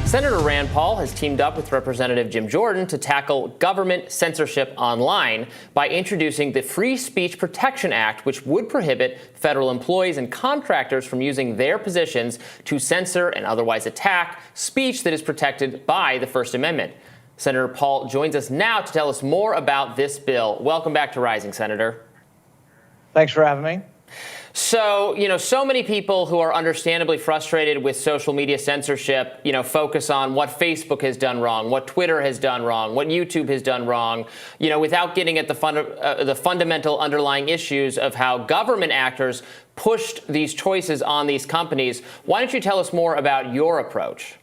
Senator Rand Paul has teamed up with Representative Jim Jordan to tackle government censorship online by introducing the Free Speech Protection Act, which would prohibit federal employees and contractors from using their positions to censor and otherwise attack speech that is protected by the First Amendment. Senator Paul joins us now to tell us more about this bill. Welcome back to Rising, Senator. Thanks for having me. So, so many people who are understandably frustrated with social media censorship, focus on what Facebook has done wrong, what Twitter has done wrong, what YouTube has done wrong, without getting at the fundamental underlying issues of how government actors pushed these choices on these companies. Why don't you tell us more about your approach?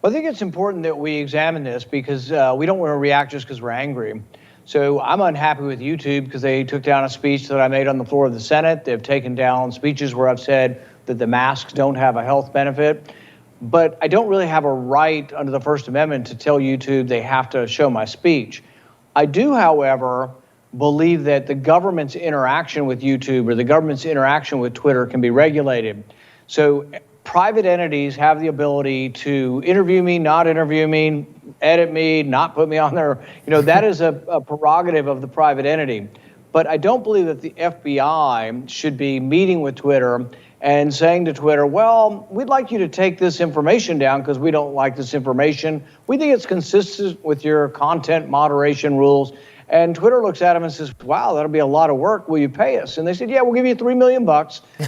Well, I think it's important that we examine this because we don't want to react just because we're angry. So I'm unhappy with YouTube because they took down a speech that I made on the floor of the Senate. They've taken down speeches where I've said that the masks don't have a health benefit. But I don't really have a right under the First Amendment to tell YouTube they have to show my speech. I do, however, believe that the government's interaction with YouTube or the government's interaction with Twitter can be regulated. So private entities have the ability to interview me, not interview me, edit me, not put me on there. That is a prerogative of the private entity. But I don't believe that the FBI should be meeting with Twitter and saying to Twitter, well, we'd like you to take this information down because we don't like this information. We think it's consistent with your content moderation rules. And Twitter looks at them and says, wow, that'll be a lot of work. Will you pay us? And they said, yeah, we'll give you $3 million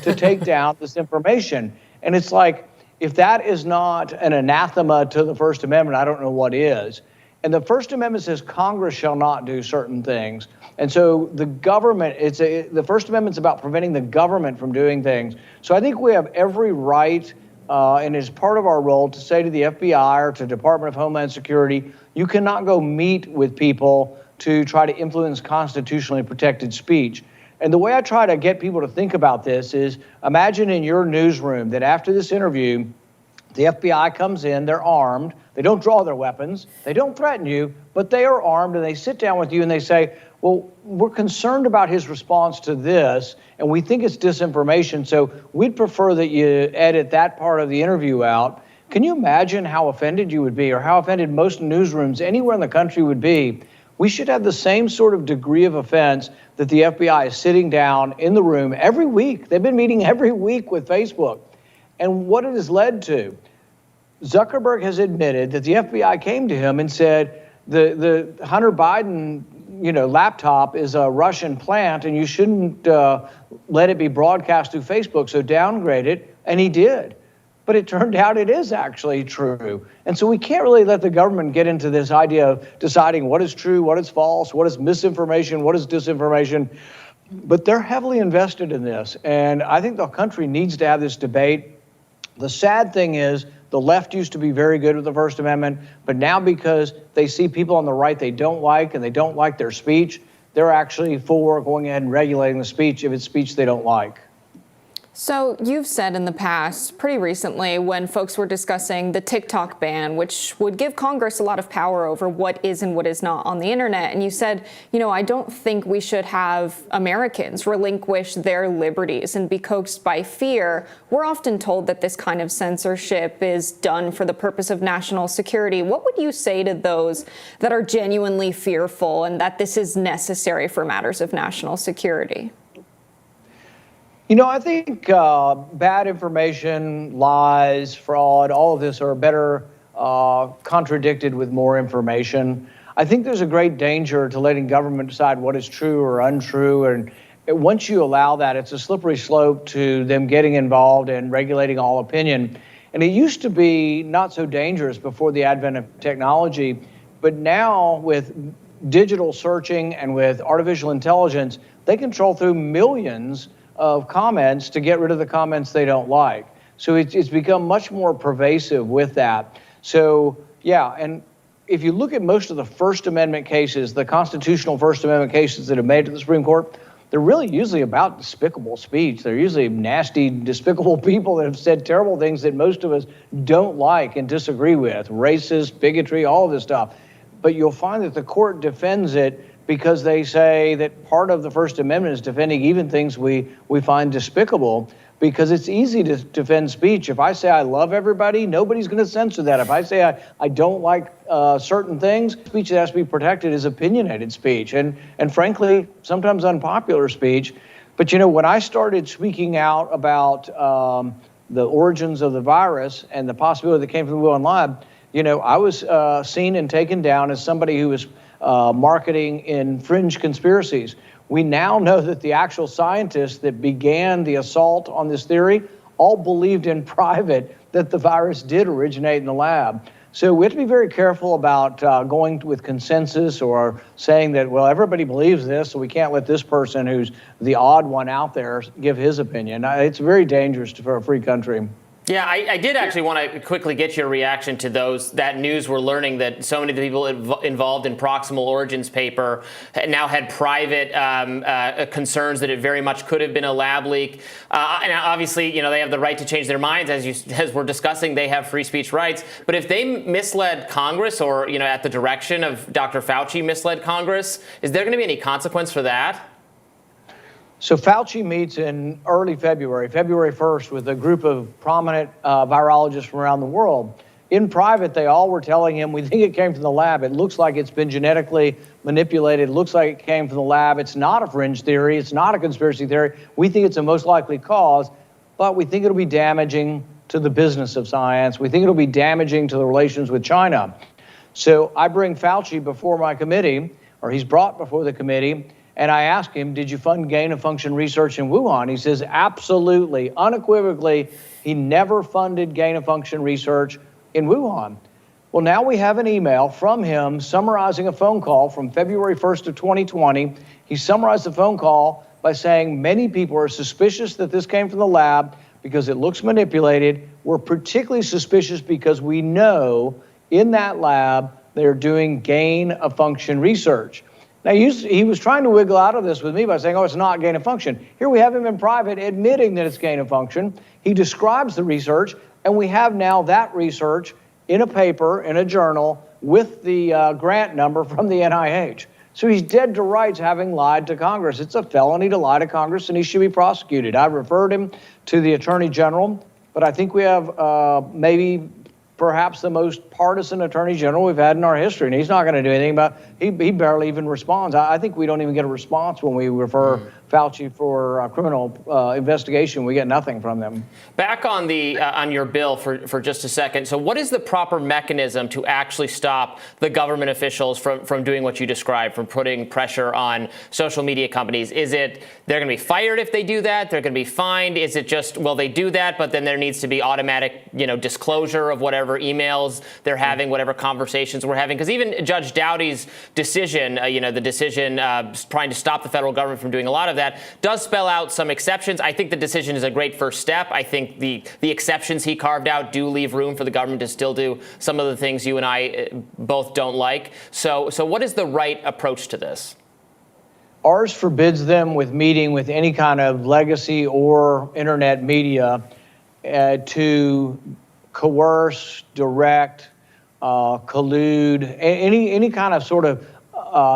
to take down this information. And it's like, if that is not an anathema to the First Amendment, I don't know what is. And the First Amendment says Congress shall not do certain things. And so the government, the First Amendment's about preventing the government from doing things. So I think we have every right, and it's part of our role, to say to the FBI or to Department of Homeland Security, you cannot go meet with people to try to influence constitutionally protected speech. And the way I try to get people to think about this is, imagine in your newsroom that after this interview, the FBI comes in, they're armed, they don't draw their weapons, they don't threaten you, but they are armed, and they sit down with you and they say, well, we're concerned about his response to this, and we think it's disinformation, so we'd prefer that you edit that part of the interview out. Can you imagine how offended you would be, or how offended most newsrooms anywhere in the country would be? We should have the same sort of degree of offense that the FBI is sitting down in the room every week. They've been meeting every week with Facebook. And what it has led to, Zuckerberg has admitted that the FBI came to him and said, the Hunter Biden, laptop is a Russian plant and you shouldn't let it be broadcast through Facebook, so downgrade it. And he did. But it turned out it is actually true. And so we can't really let the government get into this idea of deciding what is true, what is false, what is misinformation, what is disinformation. But they're heavily invested in this. And I think the country needs to have this debate. The sad thing is the left used to be very good with the First Amendment, but now because they see people on the right they don't like and they don't like their speech, they're actually for going ahead and regulating the speech if it's speech they don't like. So you've said in the past, pretty recently, when folks were discussing the TikTok ban, which would give Congress a lot of power over what is and what is not on the internet, and you said, I don't think we should have Americans relinquish their liberties and be coaxed by fear. We're often told that this kind of censorship is done for the purpose of national security. What would you say to those that are genuinely fearful and that this is necessary for matters of national security? I think bad information, lies, fraud, all of this are better contradicted with more information. I think there's a great danger to letting government decide what is true or untrue. And once you allow that, it's a slippery slope to them getting involved and regulating all opinion. And it used to be not so dangerous before the advent of technology. But now with digital searching and with artificial intelligence, they can troll through millions of comments to get rid of the comments they don't like. So it's become much more pervasive with that. So, yeah, and if you look at most of the First Amendment cases, the constitutional First Amendment cases that have made it to the Supreme Court, they're really usually about despicable speech. They're usually nasty, despicable people that have said terrible things that most of us don't like and disagree with, racist, bigotry, all of this stuff. But you'll find that the court defends it because they say that part of the First Amendment is defending even things we find despicable, because it's easy to defend speech. If I say I love everybody, nobody's going to censor that. If I say I don't like certain things, speech that has to be protected is opinionated speech, and frankly, sometimes unpopular speech. But, when I started speaking out about the origins of the virus and the possibility that came from the Wuhan lab, I was seen and taken down as somebody who was marketing in fringe conspiracies. We now know that the actual scientists that began the assault on this theory all believed in private that the virus did originate in the lab. So we have to be very careful about going with consensus or saying that, well, everybody believes this, so we can't let this person who's the odd one out there give his opinion. It's very dangerous for a free country. Yeah, I did actually want to quickly get your reaction to that news. We're learning that so many of the people involved in Proximal Origins paper now had private concerns that it very much could have been a lab leak. And obviously, they have the right to change their minds. As we're discussing, they have free speech rights. But if they misled Congress or, at the direction of Dr. Fauci misled Congress, is there going to be any consequence for that? So Fauci meets in early February 1st, with a group of prominent virologists from around the world. In private, they all were telling him, we think it came from the lab. It looks like it's been genetically manipulated. It looks like it came from the lab. It's not a fringe theory. It's not a conspiracy theory. We think it's the most likely cause, but we think it'll be damaging to the business of science. We think it'll be damaging to the relations with China. So I bring Fauci before my committee, or he's brought before the committee, and I ask him, did you fund gain-of-function research in Wuhan? He says, absolutely, unequivocally, he never funded gain-of-function research in Wuhan. Well, now we have an email from him summarizing a phone call from February 1st of 2020. He summarized the phone call by saying many people are suspicious that this came from the lab because it looks manipulated. We're particularly suspicious because we know in that lab they're doing gain-of-function research. Now, he was trying to wiggle out of this with me by saying, oh, it's not gain of function. Here we have him in private admitting that it's gain of function. He describes the research, and we have now that research in a paper, in a journal, with the grant number from the NIH. So he's dead to rights having lied to Congress. It's a felony to lie to Congress, and he should be prosecuted. I referred him to the Attorney General, but I think we have maybe perhaps the most partisan Attorney General we've had in our history, and he's not going to do anything about it. He barely even responds. I think we don't even get a response when we refer Fauci for criminal investigation. We get nothing from them. Back on your bill for just a second. So what is the proper mechanism to actually stop the government officials from doing what you described, from putting pressure on social media companies? Is it they're going to be fired if they do that? They're going to be fined? Is it just, well, they do that, but then there needs to be automatic, disclosure of whatever emails they're having, whatever conversations we're having? Because even Judge Doughty's decision, the decision trying to stop the federal government from doing a lot of that, does spell out some exceptions. I think the decision is a great first step. I think the exceptions he carved out do leave room for the government to still do some of the things you and I both don't like. So what is the right approach to this? Ours forbids them with meeting with any kind of legacy or internet media to coerce, direct, collude, any kind of sort of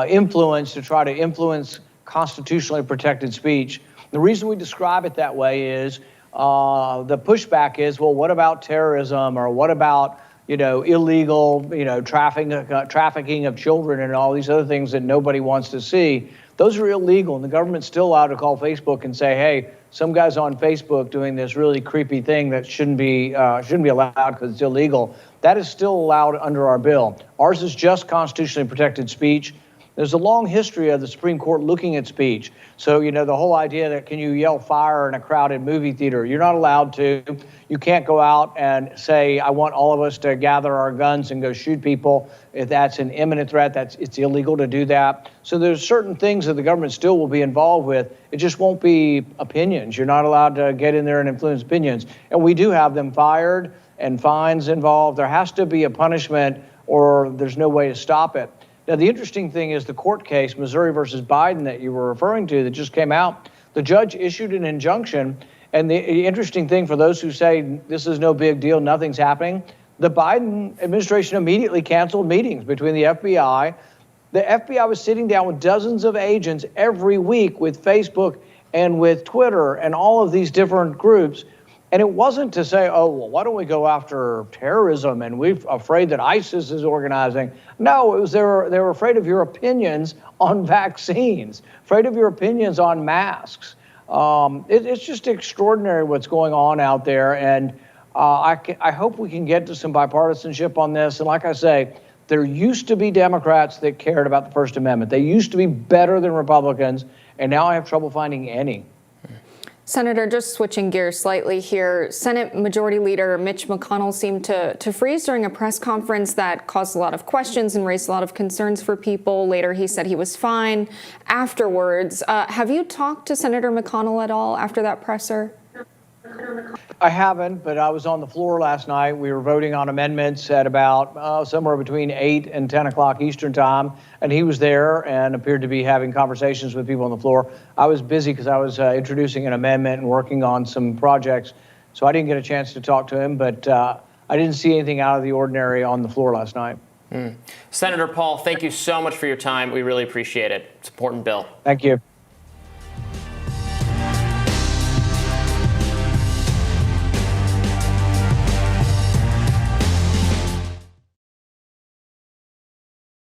influence to try to influence constitutionally protected speech. The reason we describe it that way is the pushback is, well, what about terrorism, or what about illegal trafficking of children and all these other things that nobody wants to see? Those are illegal, and the government's still allowed to call Facebook and say, hey, some guy's on Facebook doing this really creepy thing that shouldn't be allowed because it's illegal. That is still allowed under our bill. Ours is just constitutionally protected speech. There's a long history of the Supreme Court looking at speech. So, the whole idea that can you yell fire in a crowded movie theater? You're not allowed to. You can't go out and say, I want all of us to gather our guns and go shoot people. If that's an imminent threat, it's illegal to do that. So there's certain things that the government still will be involved with. It just won't be opinions. You're not allowed to get in there and influence opinions. And we do have them fired and fines involved. There has to be a punishment, or there's no way to stop it. Now, the interesting thing is the court case, Missouri versus Biden, that you were referring to, that just came out. The judge issued an injunction. And the interesting thing for those who say this is no big deal, nothing's happening, the Biden administration immediately canceled meetings between the FBI The FBI was sitting down with dozens of agents every week with Facebook and with Twitter and all of these different groups. And it wasn't to say, oh, well, why don't we go after terrorism and we're afraid that ISIS is organizing. No, it was they were afraid of your opinions on vaccines, afraid of your opinions on masks. It's just extraordinary what's going on out there. And I hope we can get to some bipartisanship on this. And like I say, there used to be Democrats that cared about the First Amendment. They used to be better than Republicans, and now I have trouble finding any. Senator, just switching gears slightly here, Senate Majority Leader Mitch McConnell seemed to freeze during a press conference that caused a lot of questions and raised a lot of concerns for people. Later, he said he was fine. Afterwards, have you talked to Senator McConnell at all after that presser? I haven't, but I was on the floor last night. We were voting on amendments at about somewhere between 8 and 10 o'clock Eastern time, and he was there and appeared to be having conversations with people on the floor. I was busy because I was introducing an amendment and working on some projects, so I didn't get a chance to talk to him, but I didn't see anything out of the ordinary on the floor last night. Senator Paul, thank you so much for your time. We really appreciate it. It's an important bill. Thank you.